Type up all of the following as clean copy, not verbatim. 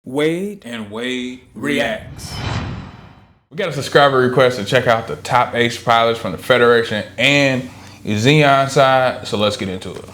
Wade and Wade reacts. We got a subscriber request to check out the top ace pilots from the Federation and Zeon side, so let's get into it.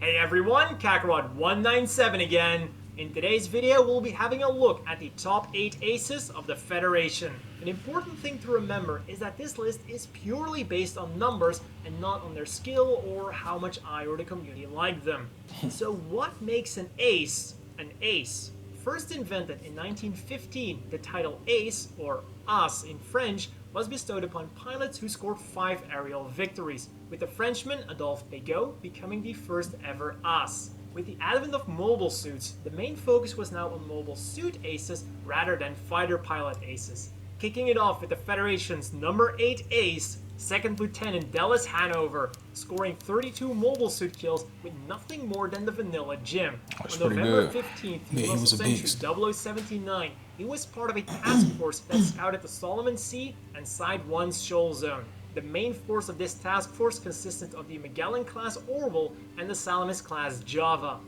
Hey everyone, Kakarot197 again. In today's video, we'll be having a look at the top 8 aces of the Federation. An important thing to remember is that this list is purely based on numbers and not on their skill or how much I or the community like them. So what makes an ace an ace? First invented in 1915, the title ace, or as in French, was bestowed upon pilots who scored 5 aerial victories, with the Frenchman Adolphe Pégot becoming the first ever as. With the advent of mobile suits, the main focus was now on mobile suit aces rather than fighter pilot aces. Kicking it off with the Federation's number 8 ace, Second Lieutenant Dallas Hanover, scoring 32 mobile suit kills with nothing more than the vanilla Jim. That's On November good. 15th, Yeah, he was a Century beast. 0079, he was part of a task force that scouted the Solomon Sea and Side 1's shoal zone. The main force of this task force consisted of the Magellan-class Orville and the Salamis-class Java.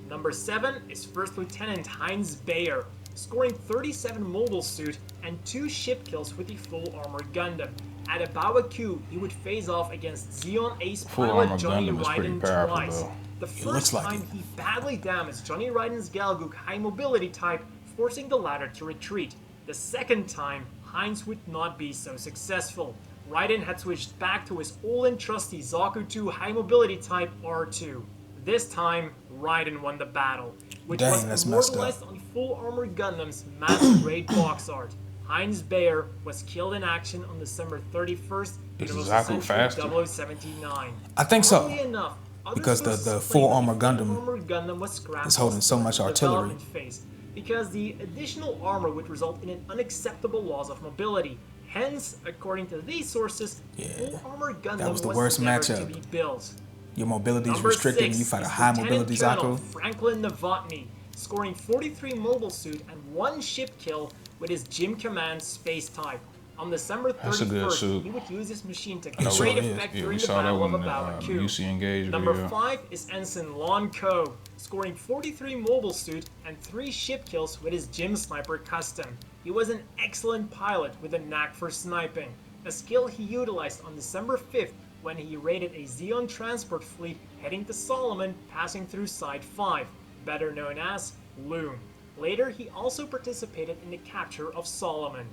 Number 7 is First Lieutenant Heinz Bayer, scoring 37 mobile suit and 2 ship kills with the full armored Gundam. At Abawa Q, he would face off against Zeon ace Full pilot armored Johnny Gundam is pretty Ryden powerful, twice. though. The looks first like time it. he badly damaged Johnny Ryden's Galgook high mobility type, forcing the latter to retreat. The second time, Heinz would not be so successful. Ryden had switched back to his old and trusty Zaku 2 high mobility type R2. This time, Ryden won the battle, which Dang, was that's messed up. immortalized on full armored Gundam's master grade box art. Heinz Bayer was killed in action on December 31st, Is Universal Zaku Century faster? 0079. I think so, Oddly enough, other because the sources full claim that armored the Gundam armored Gundam was scrapped is holding so much in the artillery. development phase, because the additional armor would result in an unacceptable loss of mobility. Hence, according to these sources, Yeah, full armored Gundam that was the worst never matchup. to be built. Your mobility is Number restricted when 6 you fight a is high Lieutenant mobility Colonel Zaku. Franklin Novotny, scoring 43 mobile suit and 1 ship kill with his Jim Command space type. On December That's a good 31st, suit. he would use this machine to It great sure is. effect Yeah, we during the saw that Battle of one in the Abawa Q. UC Engage Number video. 5 is Ensign Lon Ko, scoring 43 mobile suit and 3 ship kills with his Jim Sniper Custom. He was an excellent pilot with a knack for sniping, a skill he utilized on December 5th when he raided a Zeon transport fleet heading to Solomon, passing through Side 5, better known as Loom. Later, he also participated in the capture of Solomon.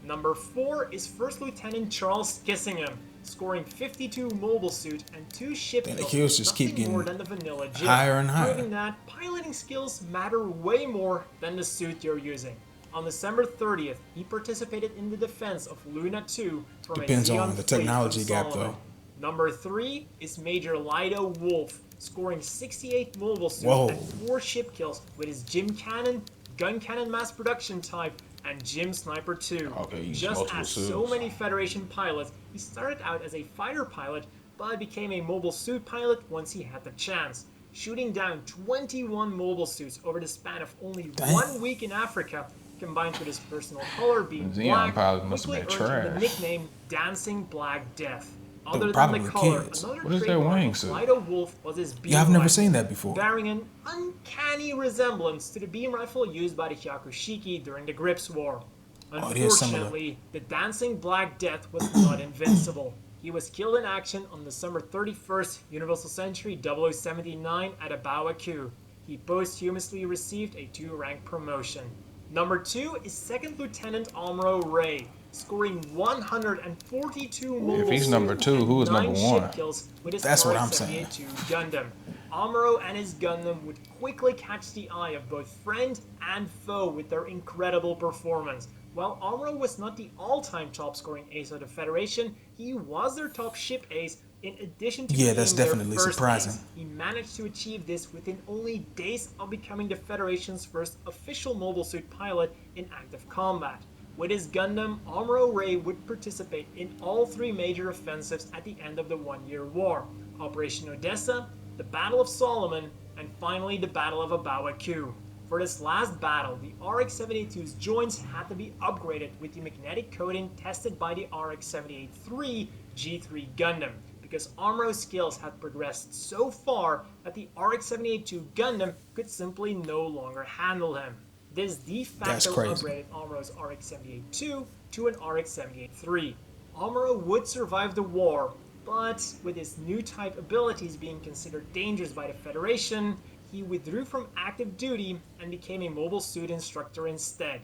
Number 4 is First Lieutenant Charles Kissingham, scoring 52 mobile suit and 2 ship Damn, the kills, kills just keep nothing more getting than the vanilla Jim, higher and higher. proving that piloting skills matter way more than the suit you're using. On December 30th, he participated in the defense of Luna 2 from Depends a Zeon on the fleet technology from gap, Solomon. though. Number 3 is Major Lido Wolf, scoring 68 mobile suit Whoa. and 4 ship kills with his Jim Cannon, Gun Cannon mass production type, and Jim Sniper 2. Okay, he used Just multiple as so suits. many Federation pilots, he started out as a fighter pilot, but became a mobile suit pilot once he had the chance, shooting down 21 mobile suits over the span of only Damn. 1 week in Africa, combined with his personal color being Zeon black, pilots must have quickly been earned him the trash. nickname Dancing Black Death. were Other than the probably color, kids. another What is that trademark wing of suit? Lido Wolf was his beam Yeah, I've never rifle, seen that before. bearing an uncanny resemblance to the beam rifle used by the Hyakushiki during the Grips War. Oh, it is similar. Unfortunately, the Dancing Black Death was not invincible. He was killed in action on December 31st, Universal Century 0079 at Abawa Q. He posthumously received a 2-rank promotion. Number 2 is Second Lieutenant Amuro Ray, scoring 142 mobile If he's suit number 2, and who is 9 number ship 1? kills with his That's what I'm saying. RX-78 Gundam. Amuro and his Gundam would quickly catch the eye of both friend and foe with their incredible performance. While Amuro was not the all-time top-scoring ace of the Federation, he was their top ship ace in addition to Yeah, being that's their definitely first surprising. ace. He managed to achieve this within only days of becoming the Federation's first official mobile suit pilot in active combat. With his Gundam, Amuro Ray would participate in all 3 major offensives at the end of the One-Year War: Operation Odessa, the Battle of Solomon, and finally the Battle of Abawa Q. For this last battle, the RX-78's joints had to be upgraded with the magnetic coating tested by the RX-78-3 G3 Gundam, because Amro's skills had progressed so far that the RX-78-2 Gundam could simply no longer handle him. This de facto upgraded Amro's RX-78-2 to an RX-78-3. Amro would survive the war, but with his new type abilities being considered dangerous by the Federation, he withdrew from active duty and became a mobile suit instructor instead.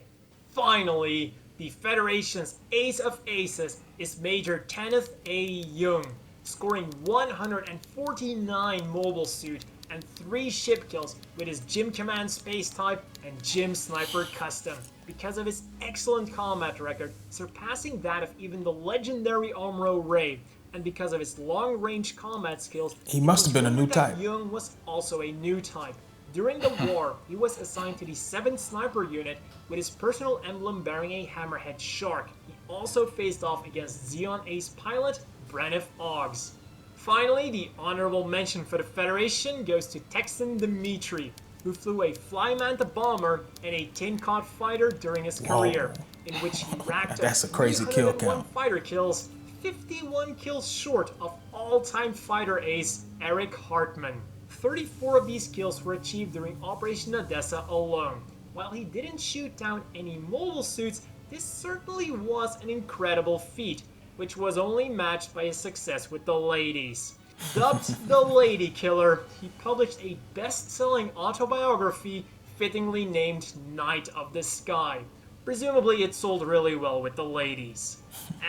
Finally, the Federation's ace of aces is Major Kenneth A. Young, scoring 149 mobile suit and 3 ship kills with his Gym Command Space Type and Gym Sniper Custom, because of his excellent combat record, surpassing that of even the legendary Amro Ray, and because of his long-range combat skills. He must have been a new type. Young was also a new type. During the war, he was assigned to the 7th Sniper Unit with his personal emblem bearing a hammerhead shark. He also faced off against Zeon ace pilot Brenneth Oggs. Finally, the honorable mention for the Federation goes to Texan Dimitri, who flew a Flymanta bomber and a Tin Cod fighter during his career, in which he racked up That's a crazy kill 301 count. fighter kills, 51 kills short of all-time fighter ace Eric Hartmann. 34 of these kills were achieved during Operation Odessa alone. While he didn't shoot down any mobile suits, this certainly was an incredible feat, which was only matched by his success with the ladies. Dubbed the Lady Killer, he published a best-selling autobiography fittingly named Night of the Sky. Presumably it sold really well with the ladies.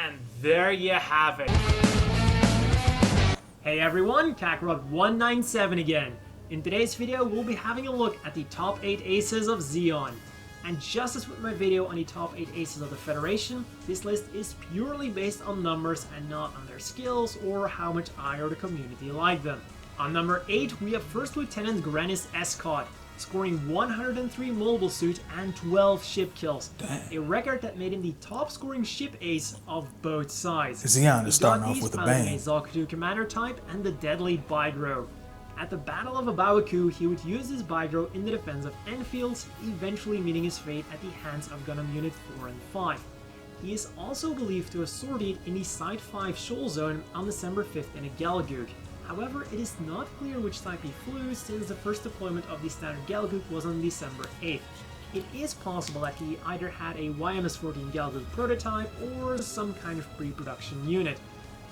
And there you have it. Hey everyone, Kakarot197 again. In today's video, we'll be having a look at the top 8 aces of Zeon. And just as with my video on the top 8 aces of the Federation, this list is purely based on numbers and not on their skills or how much I or the community like them. On number 8, we have First Lieutenant Grenis Escott, scoring 103 mobile suit and 12 ship kills. Damn. A record that made him the top scoring ship ace of both sides. Zeon is starting off with a bang. A Zakutu commander type and the deadly Bygro. At the Battle of Abawaku, he would use his Bygro in the defense of Enfields, eventually meeting his fate at the hands of Gundam Unit 4 and 5. He is also believed to have sortied in the Site 5 Shoal Zone on December 5th in a Galguk. However, it is not clear which type he flew, since the first deployment of the standard Galguk was on December 8th. It is possible that he either had a YMS-14 Galguk prototype or some kind of pre-production unit.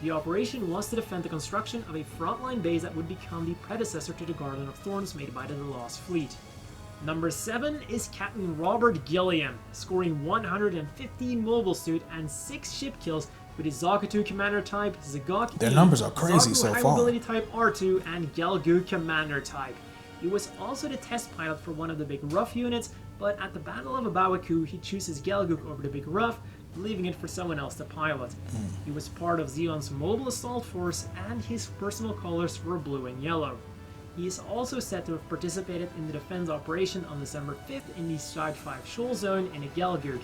The operation was to defend the construction of a frontline base that would become the predecessor to the Garland of Thorns made by the Lost Fleet. Number 7 is Captain Robert Gilliam, scoring 115 mobile suit and 6 ship kills with his Zakutu commander type, Zagat Their numbers are crazy so High far. Mobility type R2, and Galgu commander type. He was also the test pilot for one of the Big Rough units, but at the Battle of Abawaku, he chooses Galguk over the Big Rough, leaving it for someone else to pilot. He was part of Zeon's mobile assault force, and his personal colors were blue and yellow. He is also said to have participated in the defense operation on December 5th in the Side 5 Shoal Zone in a Galguk,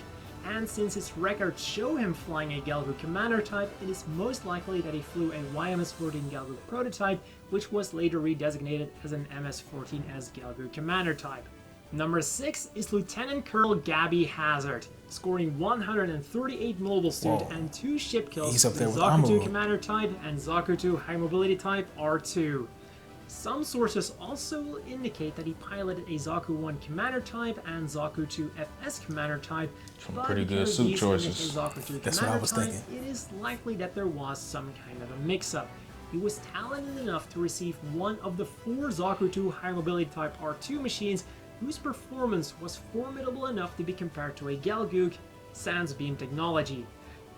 and since his records show him flying a Galguk commander type, it is most likely that he flew a YMS-14 Galguk prototype, which was later redesignated as an MS-14S Galguk commander type. Number 6 is Lieutenant Colonel Gabby Hazard, scoring 138 mobile suit and 2 ship kills He's up there with with Zakutu Amuro. commander type and Zakutu high mobility type R2. Some sources also indicate that he piloted a Zaku 1 commander type and Zaku 2 FS commander type. Some but pretty good because suit these choices. indicate Zaku 2 That's what I commander was type, thinking. it is likely that there was some kind of a mix-up. He was talented enough to receive one of the 4 Zaku 2 high mobility type R2 machines whose performance was formidable enough to be compared to a Galguk, sans beam technology.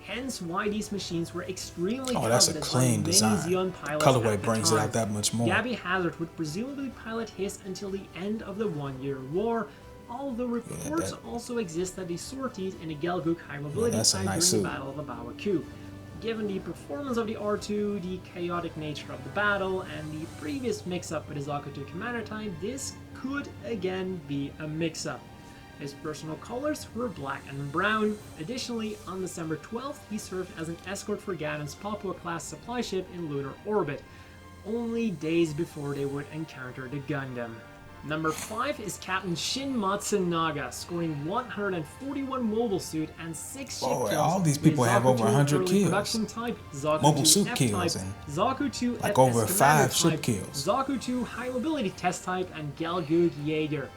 Hence why these machines were extremely That's a coveted by clean many design. Zeon pilots Colorway at the brings it time. out that much more. Gabby Hazard would presumably pilot his until the end of the 1-year war, although reports also exist that he sortied in a Galguk high mobility that's a type nice during suit. the Battle of Abawaku. Given the performance of the R2, the chaotic nature of the battle, and the previous mix-up with his Zakutu commander type, this could again be a mix-up. His personal colors were black and brown. Additionally, on December 12th, he served as an escort for Ganon's Papua-class supply ship in lunar orbit, only days before they would encounter the Gundam. Number 5 is Captain Shin Matsunaga, scoring 141 mobile suit and 6 ship kills. All these with people have Zaku over 2 100 early kills. Production type, Zaku Mobile 2 suit F kills type, and Zaku 2 like FS over Commander 5 ship type, kills. Zaku 2 high mobility test type, and Galgoog Jaeger.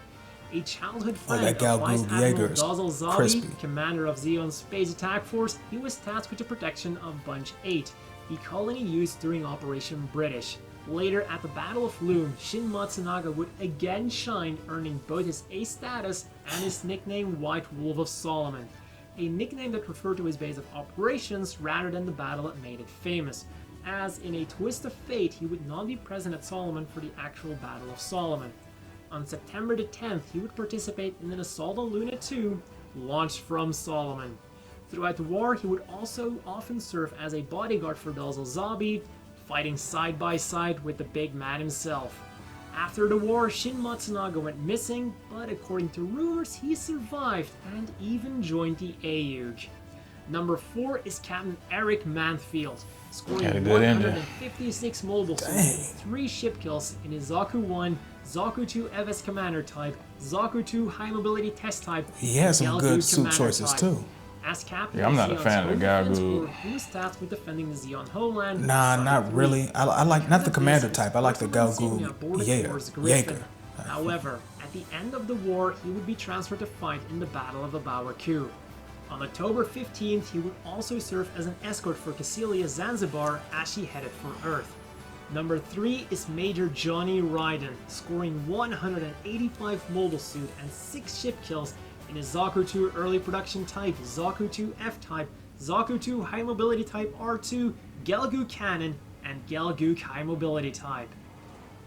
A childhood friend that of Vice Galgoog Admiral Jaeger is Dazal Zabi, crispy. commander of Zeon's Space Attack Force, he was tasked with the protection of Bunch 8, the colony used during Operation British. Later, at the Battle of Loom, Shin Matsunaga would again shine, earning both his ace status and his nickname White Wolf of Solomon, a nickname that referred to his base of operations rather than the battle that made it famous, as in a twist of fate he would not be present at Solomon for the actual Battle of Solomon. On September the 10th, he would participate in an assault on Luna 2, launched from Solomon. Throughout the war, he would also often serve as a bodyguard for Dazal Zabi, fighting side by side with the big man himself. After the war, Shin Matsunaga went missing, but according to rumors, he survived and even joined the AUG. Number 4 is Captain Eric Manfield, scoring Had a good ending. 156 mobile suits, 3 ship kills in his Zaku 1, Zaku 2 FS Commander type, Zaku 2 high mobility test type, He has some Galgoog good suit Commander choices type. too. As captain Yeah, I'm of not a Zeon's fan of the home defense Galgoog. force, he was tasked with defending the Zeon homeland. Nah, Zaku not 3. really. I like not the commander type. I like the Insignia Galgoog boarded towards Jaeger. Griffin. However, at the end of the war, he would be transferred to fight in the Battle of Abawaku. On October 15th, he would also serve as an escort for Cecilia Zanzibar as she headed for Earth. Number 3 is Major Johnny Ryden, scoring 185 mobile suit and 6 ship kills in his Zaku 2 early production type, Zaku 2 F type, Zaku 2 high mobility type R2, Galgoog Cannon, and Galgoog high mobility type.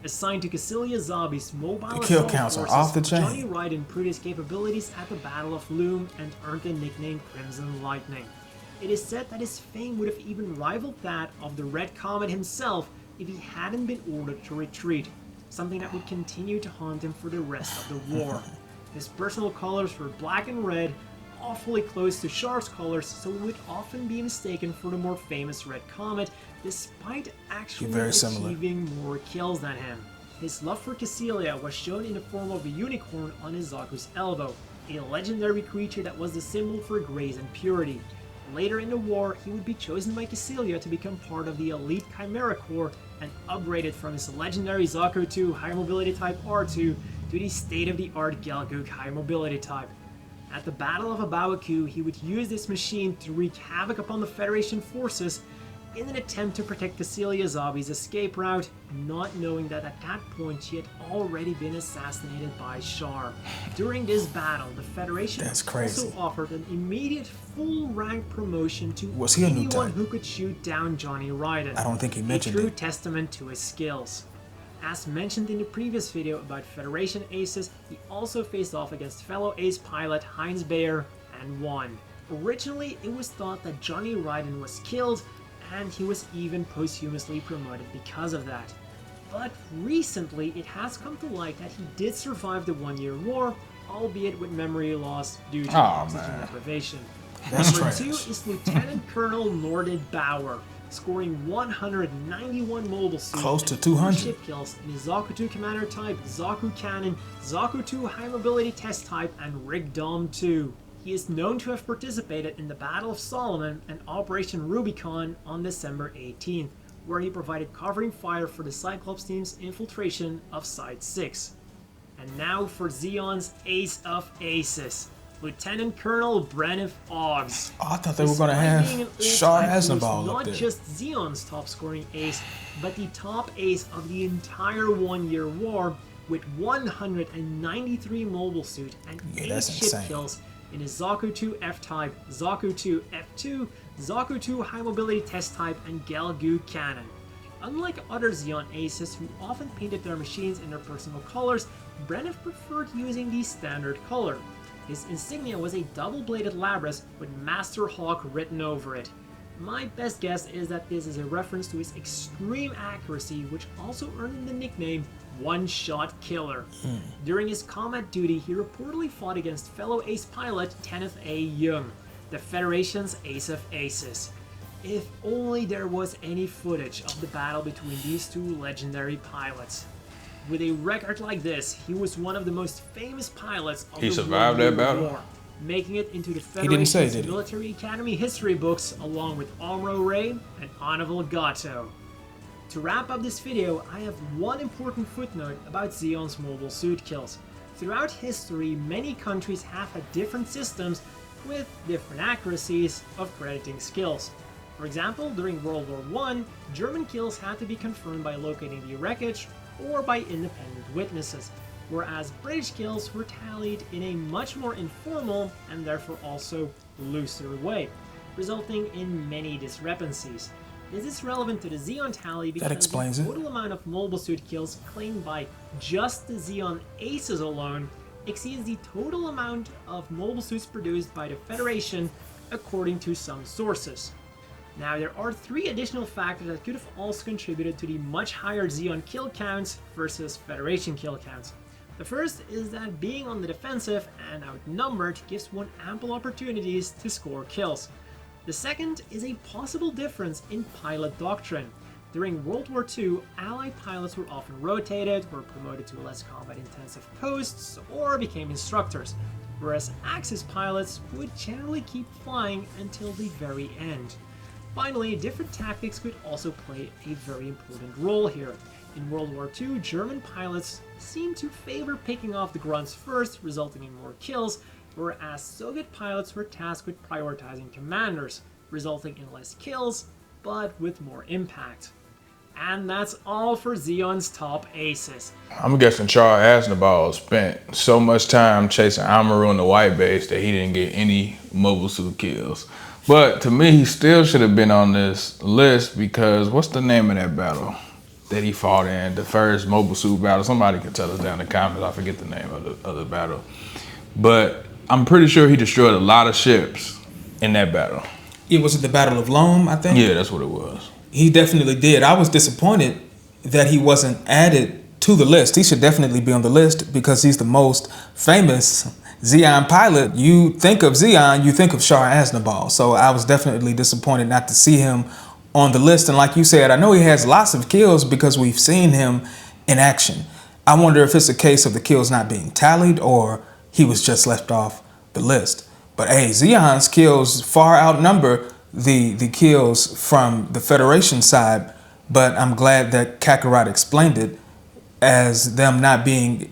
Assigned to Cecilia Zabi's mobile The kill assault counts are forces, off the chain. Johnny Ryden proved his capabilities at the Battle of Loom and earned the nickname Crimson Lightning. It is said that his fame would have even rivaled that of the Red Comet himself if he hadn't been ordered to retreat, something that would continue to haunt him for the rest of the war. His personal colors were black and red, awfully close to Shar's colors, so he would often be mistaken for the more famous Red Comet, despite actually very similar. achieving more kills than him. His love for Cecilia was shown in the form of a unicorn on his Zaku's elbow, a legendary creature that was the symbol for grace and purity. Later in the war, he would be chosen by Cecilia to become part of the elite Chimera Corps and upgraded from his legendary Zaku 2 high mobility type R2 to the state-of-the-art Galgoog high mobility type. At the Battle of Abawaku, he would use this machine to wreak havoc upon the Federation forces in an attempt to protect Cecilia Zabi's escape route, not knowing that at that point she had already been assassinated by Shar. During this battle, the Federation That's crazy. also offered an immediate full rank promotion to Was he a new anyone type? who could shoot down Johnny Ryden. I don't think he mentioned a true it. testament to his skills. As mentioned in the previous video about Federation aces, he also faced off against fellow ace pilot Heinz Bayer and won. Originally, it was thought that Johnny Ryden was killed, and he was even posthumously promoted because of that. But recently, it has come to light that he did survive the 1-year war, albeit with memory loss due to oxygen man. deprivation. That's Number trash. 2 is Lieutenant Colonel Norded Bauer, scoring 191 mobile suit Close to and 200. 4 ship kills in his Zaku 2 Commander type, Zaku Cannon, Zaku 2 high mobility test type, and Rig Dom 2. He is known to have participated in the Battle of Solomon and Operation Rubicon on December 18th, where he provided covering fire for the Cyclops team's infiltration of Site 6. And now for Zeon's Ace of Aces, Lieutenant Colonel Brenneth Oggs. Oh, I thought they were going to have Shar Aznavour up Not there. just Zeon's top scoring ace, but the top ace of the entire 1-year war with 193 mobile suit and 8 that's ship insane. kills in his Zaku 2 F-type, Zaku 2 F2, Zaku 2 high mobility test type, and Galgoog Cannon. Unlike other Zeon aces who often painted their machines in their personal colors, Brenneth preferred using the standard color. His insignia was a double-bladed Labras with Master Hawk written over it. My best guess is that this is a reference to his extreme accuracy, which also earned him the nickname One-Shot Killer. During his combat duty, he reportedly fought against fellow ace pilot Kenneth A. Young, the Federation's Ace of Aces. If only there was any footage of the battle between these two legendary pilots. With a record like this, he was one of the most famous pilots of He the survived World that battle? War, making it into the didn't say, Federation's did he? Military Academy history books along with Amro Ray and Anavel Gato. To wrap up this video, I have one important footnote about Zeon's mobile suit kills. Throughout history, many countries have had different systems with different accuracies of crediting skills. For example, during World War I, German kills had to be confirmed by locating the wreckage or by independent witnesses, whereas British kills were tallied in a much more informal and therefore also looser way, resulting in many discrepancies. This is relevant to the Zeon tally because explains the it. total amount of mobile suit kills claimed by just the Zeon aces alone exceeds the total amount of mobile suits produced by the Federation, according to some sources. Now, there are three additional factors that could have also contributed to the much higher Zeon kill counts versus Federation kill counts. The first is that being on the defensive and outnumbered gives one ample opportunities to score kills. The second is a possible difference in pilot doctrine. During World War II, Allied pilots were often rotated, were promoted to less combat-intensive posts, or became instructors, whereas Axis pilots would generally keep flying until the very end. Finally, different tactics could also play a very important role here. In World War II, German pilots seemed to favor picking off the grunts first, resulting in more kills, whereas Soviet pilots were tasked with prioritizing commanders, resulting in less kills, but with more impact. And that's all for Zeon's top aces. I'm guessing Charles Aznavour spent so much time chasing Amaru in the white base that he didn't get any mobile suit kills. But to me, he still should have been on this list because what's the name of that battle that he fought in? The first mobile suit battle. Somebody can tell us down in the comments. I forget the name of the battle. But I'm pretty sure he destroyed a lot of ships in that battle. It was at the Battle of Lomme, I think. Yeah, that's what it was. He definitely did. I was disappointed that he wasn't added to the list. He should definitely be on the list because he's the most famous Zeon pilot. You think of Zeon, you think of Shar Aznavour. So I was definitely disappointed not to see him on the list. And like you said, I know he has lots of kills because we've seen him in action. I wonder if it's a case of the kills not being tallied or he was just left off the list. But hey, Zeon's kills far outnumber the kills from the Federation side, but I'm glad that Kakarot explained it as them not being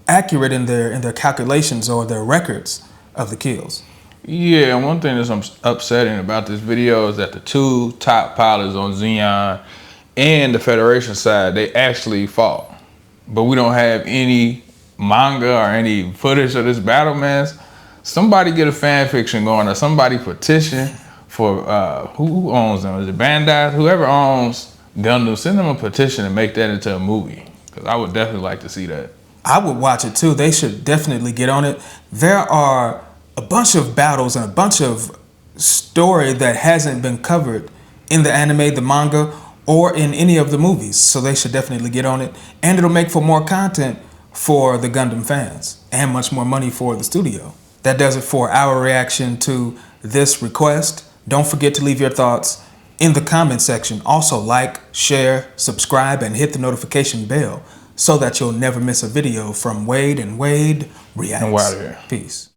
accurate in their calculations or their records of the kills. Yeah, one thing that's upsetting about this video is that the two top pilots on Zeon and the Federation side, they actually fought. But we don't have any manga or any footage of this battle, man. Somebody get a fan fiction going or somebody petition for, who owns them? Is it Bandai? Whoever owns Gundam, send them a petition and make that into a movie. Because I would definitely like to see that. I would watch it too. They should definitely get on it. There are a bunch of battles and a bunch of story that hasn't been covered in the anime, the manga, or in any of the movies. So they should definitely get on it. And it'll make for more content for the Gundam fans and much more money for the studio. That does it for our reaction to this request. Don't forget to leave your thoughts in the comment section. Also like, share, subscribe, and hit the notification bell so that you'll never miss a video from Wade and Wade Reacts. And we're out of here. Peace.